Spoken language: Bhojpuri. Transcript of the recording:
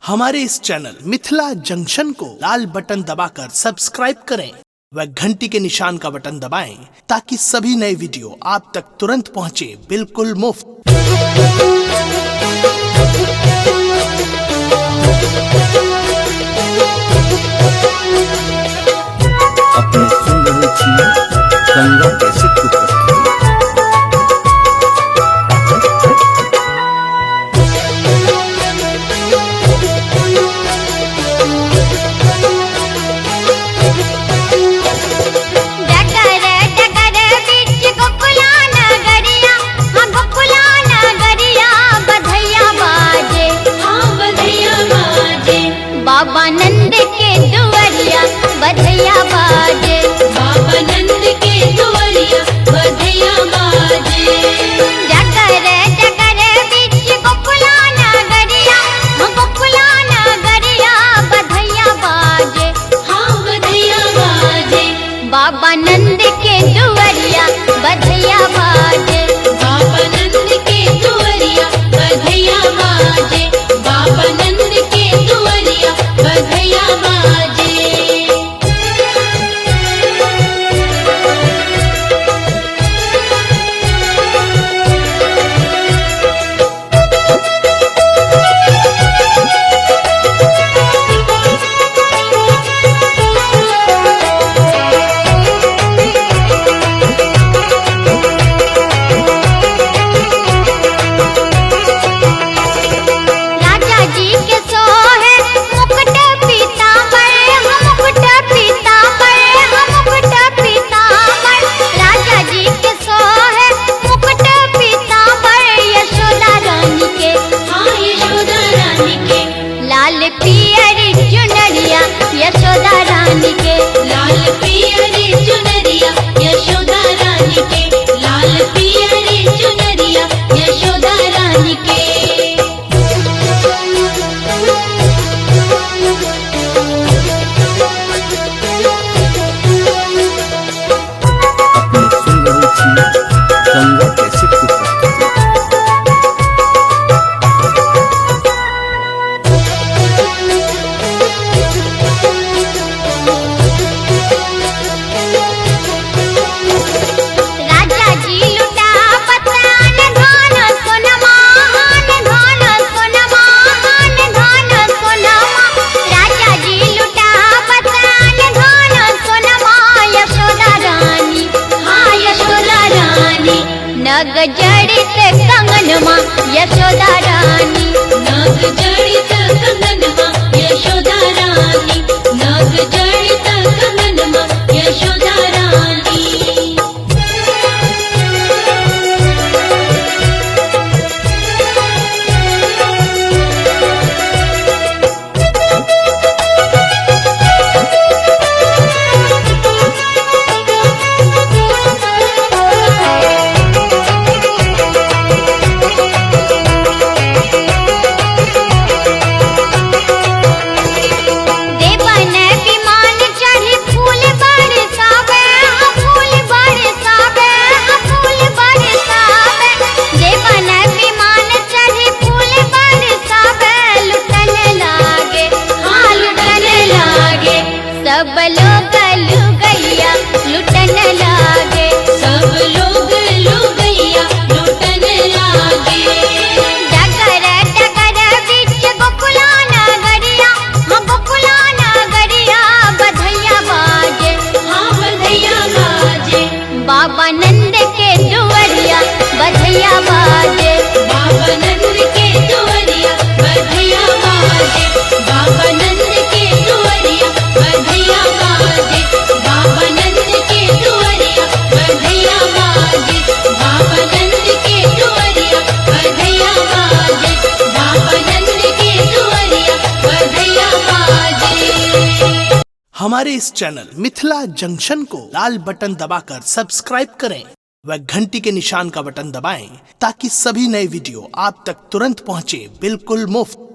हमारे इस चैनल मिथिला जंक्शन को लाल बटन दबाकर सब्सक्राइब करें व घंटी के निशान का बटन दबाएं ताकि सभी नए वीडियो आप तक तुरंत पहुंचे बिल्कुल मुफ्त। अपने सुन रहे थी गंगा कैसे बाबा नंद के दुवरिया बधैया बाजे, बाबा नंद के दुवरिया बधैया बाजे। जकर जकर बीच गोकुला नगरिया, गोकुला नगरिया बधैया बाजे, हाँ बधैया बाजे। बाबा नंद के दुवरिया बधैया बाजे, बाबा नंद के दुवरिया बधैया बाजे, बाबा नंद के दुवरिया बधैया बाजे। लाल पियर चुनरिया यशोदा रानी के, लाल पियर चुनरिया यशोदा रानी के, लाल पियर चुनरिया यशोदा रानी के। अपने सुन रहे थी गंगा कैसे नग जड़ित कंगनमा यशोदा रानी, नग जड़ित कंगनमा यशोदा रानी, नग जड़ित कंगनमा यशोदा रानी। सब लोग लुगैया लुटन लागे, सब लोग लुगैया लुटन लागे। डगर डगर बीच गोकुला नगरिया, हाँ गोकुला नगरिया बधैया बाजे, हाँ बधैया बाजे। बाबा नंद के दुवरिया बधैया बाजे, बाबा नंद के दुवरिया बधैया बाजे, बाबा नंद के दुवरिया बधैया बाजे, बाबा नंद के दुवरिया बधैया बाजे, बाबा नंद के दुवरिया बधैया बाजे, बाबा नंद के दुवरिया बधैया बाजे। हमारे इस चैनल मिथिला जंक्शन को लाल बटन दबाकर सब्सक्राइब करें व घंटी के निशान का बटन दबाएं ताकि सभी नए वीडियो आप तक तुरंत पहुंचे बिल्कुल मुफ्त।